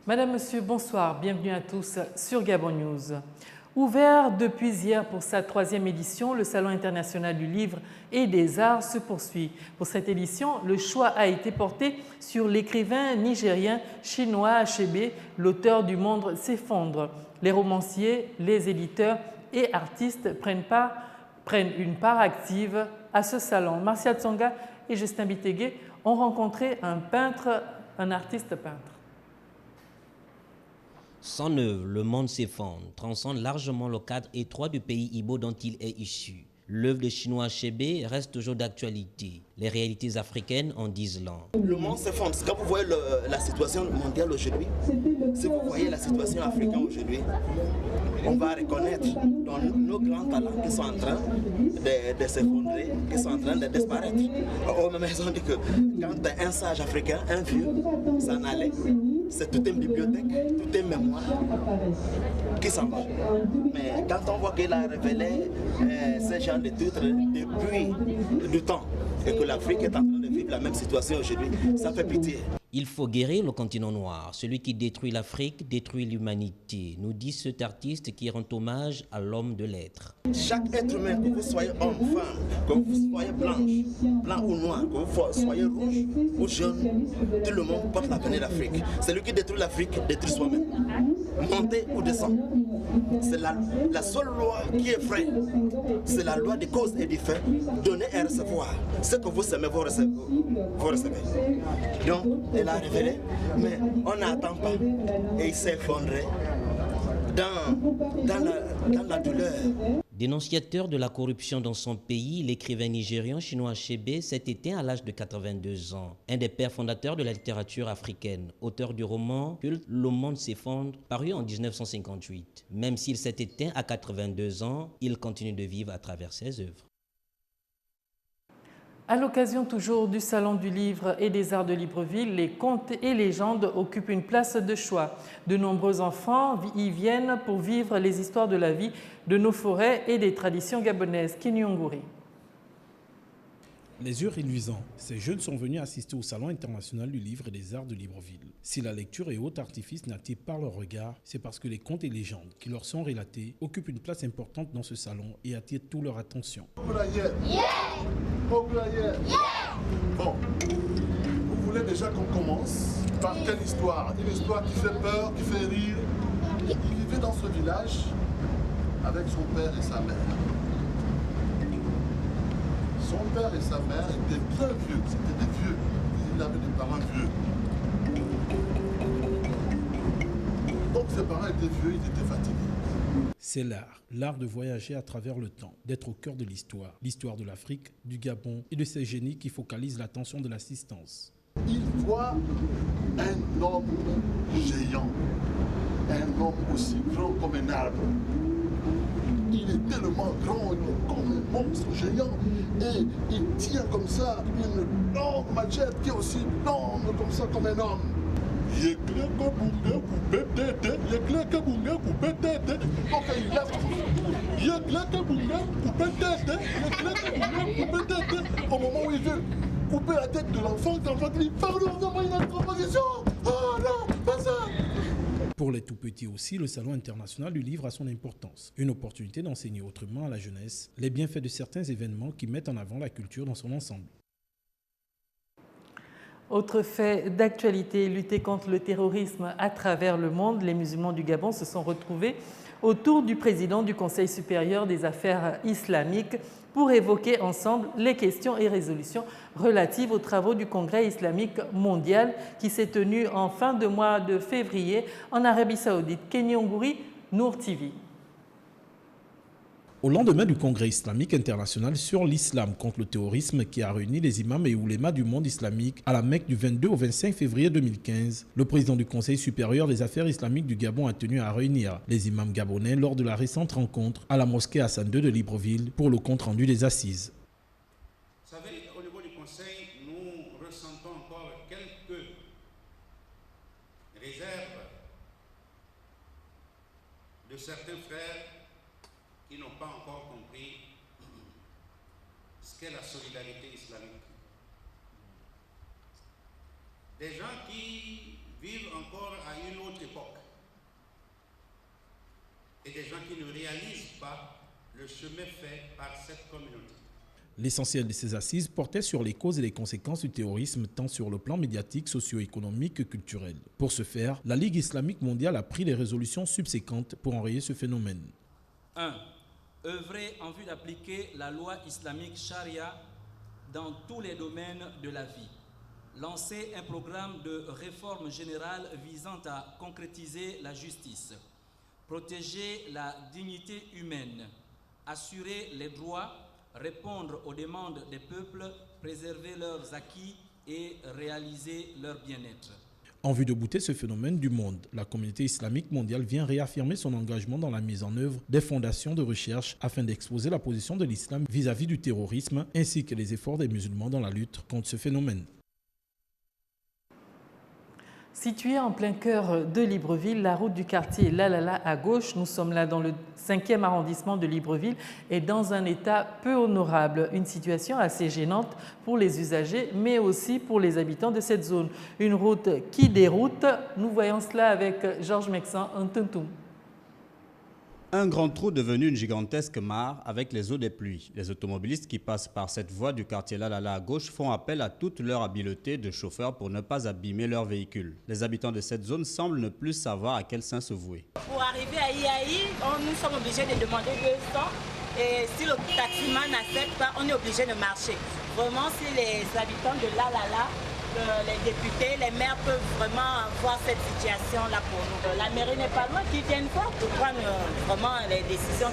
Madame, Monsieur, bonsoir. Bienvenue à tous sur Gabon News. Ouvert depuis hier pour sa 3e édition, le Salon international du livre et des arts se poursuit. Pour cette édition, le choix a été porté sur l'écrivain nigérien chinois Achebe, l'auteur du Monde s'effondre. Les romanciers, les éditeurs et artistes prennent une part active à ce salon. Marcia Tsonga et Justin Bitegué ont rencontré un artiste peintre. Son œuvre, Le Monde s'effondre, transcende largement le cadre étroit du pays Ibo dont il est issu. L'œuvre de chinois Achebe reste toujours d'actualité. Les réalités africaines en disent long. Le monde s'effondre. Quand vous voyez la situation mondiale aujourd'hui, si vous voyez la situation africaine aujourd'hui, on va reconnaître nos grands talents qui sont en train de s'effondrer, qui sont en train de disparaître. Au même raison dit que quand un sage africain, un vieux, s'en allait, c'est toute une bibliothèque, toute une mémoire qui s'en va. Mais quand on voit qu'il a révélé ces gens de titres depuis du temps et que l'Afrique est en train de vivre la même situation aujourd'hui, ça fait pitié. Il faut guérir le continent noir. Celui qui détruit l'Afrique détruit l'humanité, nous dit cet artiste qui rend hommage à l'homme de lettres. Chaque être humain, que vous soyez homme, femme, que vous soyez blanc ou noir, que vous soyez rouge ou jaune, tout le monde porte l'avenir d'Afrique. Celui qui détruit l'Afrique détruit soi-même. Monter ou descendre. C'est la seule loi qui est vraie. C'est la loi des causes et des faits. Donner et recevoir. Ce que vous semez, vous recevez. Donc, elle a révélé, mais on n'attend pas. Et il s'est effondré dans la douleur. Dénonciateur de la corruption dans son pays, l'écrivain nigérian chinois Achebe s'est éteint à l'âge de 82 ans. Un des pères fondateurs de la littérature africaine, auteur du roman culte Le Monde s'effondre, paru en 1958. Même s'il s'est éteint à 82 ans, il continue de vivre à travers ses œuvres. À l'occasion toujours du Salon du Livre et des Arts de Libreville, les contes et légendes occupent une place de choix. De nombreux enfants y viennent pour vivre les histoires de la vie, de nos forêts et des traditions gabonaises. Kenyongouri. Les yeux réluisants, ces jeunes sont venus assister au Salon international du Livre et des Arts de Libreville. Si la lecture et autres artifices n'attirent pas leur regard, c'est parce que les contes et légendes qui leur sont relatés occupent une place importante dans ce salon et attirent toute leur attention. Bon, vous voulez déjà qu'on commence par quelle histoire? Une histoire qui fait peur, qui fait rire. Il vivait dans ce village avec son père et sa mère. Son père et sa mère étaient bien vieux, c'était des vieux. Il avait des parents vieux. Donc ses parents étaient vieux, ils étaient fatigués. C'est l'art de voyager à travers le temps, d'être au cœur de l'histoire de l'Afrique, du Gabon et de ces génies qui focalisent l'attention de l'assistance. Il voit un homme géant, un homme aussi grand comme un arbre. Il est tellement grand, il est comme un monstre géant et il tient comme ça une longue machette qui est aussi longue comme ça comme un homme. Au moment où il veut couper la tête de l'enfant, l'enfant dit « Pardon, donne-moi une autre proposition !» Oh non, pas ça. Pour les tout-petits aussi, le Salon international du livre a son importance. Une opportunité d'enseigner autrement à la jeunesse les bienfaits de certains événements qui mettent en avant la culture dans son ensemble. Autre fait d'actualité, lutter contre le terrorisme à travers le monde, les musulmans du Gabon se sont retrouvés autour du président du Conseil supérieur des affaires islamiques pour évoquer ensemble les questions et résolutions relatives aux travaux du Congrès islamique mondial qui s'est tenu en fin de mois de février en Arabie Saoudite. Kenyongouri, Nour TV. Au lendemain du Congrès islamique international sur l'islam contre le terrorisme qui a réuni les imams et oulémas du monde islamique à la Mecque du 22 au 25 février 2015, le président du Conseil supérieur des affaires islamiques du Gabon a tenu à réunir les imams gabonais lors de la récente rencontre à la mosquée Hassan II de Libreville pour le compte-rendu des assises. Vous savez, au niveau du Conseil, nous ressentons encore quelques réserves de certains frères qui n'ont pas encore compris ce qu'est la solidarité islamique. Des gens qui vivent encore à une autre époque. Et des gens qui ne réalisent pas le chemin fait par cette communauté. L'essentiel de ces assises portait sur les causes et les conséquences du terrorisme, tant sur le plan médiatique, socio-économique que culturel. Pour ce faire, la Ligue islamique mondiale a pris les résolutions subséquentes pour enrayer ce phénomène. 1. Œuvrer en vue d'appliquer la loi islamique charia dans tous les domaines de la vie. Lancer un programme de réforme générale visant à concrétiser la justice. Protéger la dignité humaine. Assurer les droits. Répondre aux demandes des peuples, préserver leurs acquis et réaliser leur bien-être. En vue de bouter ce phénomène du monde, la communauté islamique mondiale vient réaffirmer son engagement dans la mise en œuvre des fondations de recherche afin d'exposer la position de l'islam vis-à-vis du terrorisme ainsi que les efforts des musulmans dans la lutte contre ce phénomène. Située en plein cœur de Libreville, la route du quartier Lalala à gauche, nous sommes là dans le 5e arrondissement de Libreville, est dans un état peu honorable. Une situation assez gênante pour les usagers, mais aussi pour les habitants de cette zone. Une route qui déroute. Nous voyons cela avec Georges Mexan, un tuntum. Un grand trou devenu une gigantesque mare avec les eaux des pluies. Les automobilistes qui passent par cette voie du quartier Lalala à gauche font appel à toute leur habileté de chauffeur pour ne pas abîmer leur véhicule. Les habitants de cette zone semblent ne plus savoir à quel saint se vouer. Pour arriver à Iaï, nous sommes obligés de demander 200 et si le taximan n'accepte pas, on est obligé de marcher. Vraiment, si les habitants de Lalala, les députés, les maires peuvent vraiment voir cette situation-là pour nous. La mairie n'est pas loin, qu'ils viennent voir pour prendre vraiment les décisions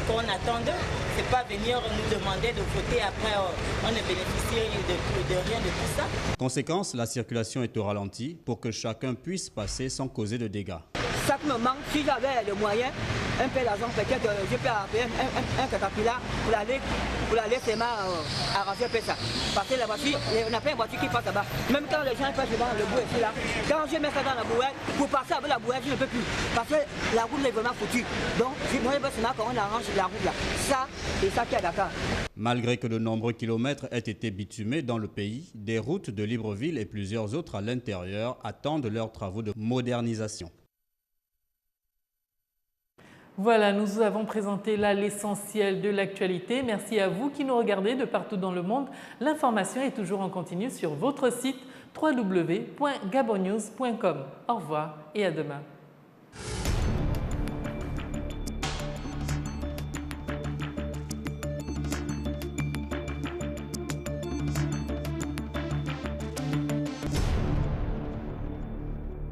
qu'on attend d'eux. Ce n'est pas venir nous demander de voter après, on ne bénéficie de rien de tout ça. Conséquence, la circulation est au ralenti pour que chacun puisse passer sans causer de dégâts. Ça me manque, si j'avais les moyens, un peu d'argent, peut-être je peux appeler un catapillar pour aller seulement arranger un peu ça. Parce que la voiture, on a plein de voitures qui passent là-bas. Même quand les gens passent devant le bout ici là, quand je mets ça dans la bouette, pour passer avec la bouette, je ne peux plus. Parce que la route est vraiment foutue. Donc, moi, je veux seulement qu'on arrange la route là. Ça, et ça qui est à Dakar. Malgré que de nombreux kilomètres aient été bitumés dans le pays, des routes de Libreville et plusieurs autres à l'intérieur attendent leurs travaux de modernisation. Voilà, nous vous avons présenté là l'essentiel de l'actualité. Merci à vous qui nous regardez de partout dans le monde. L'information est toujours en continu sur votre site www.gabonnews.com. Au revoir et à demain.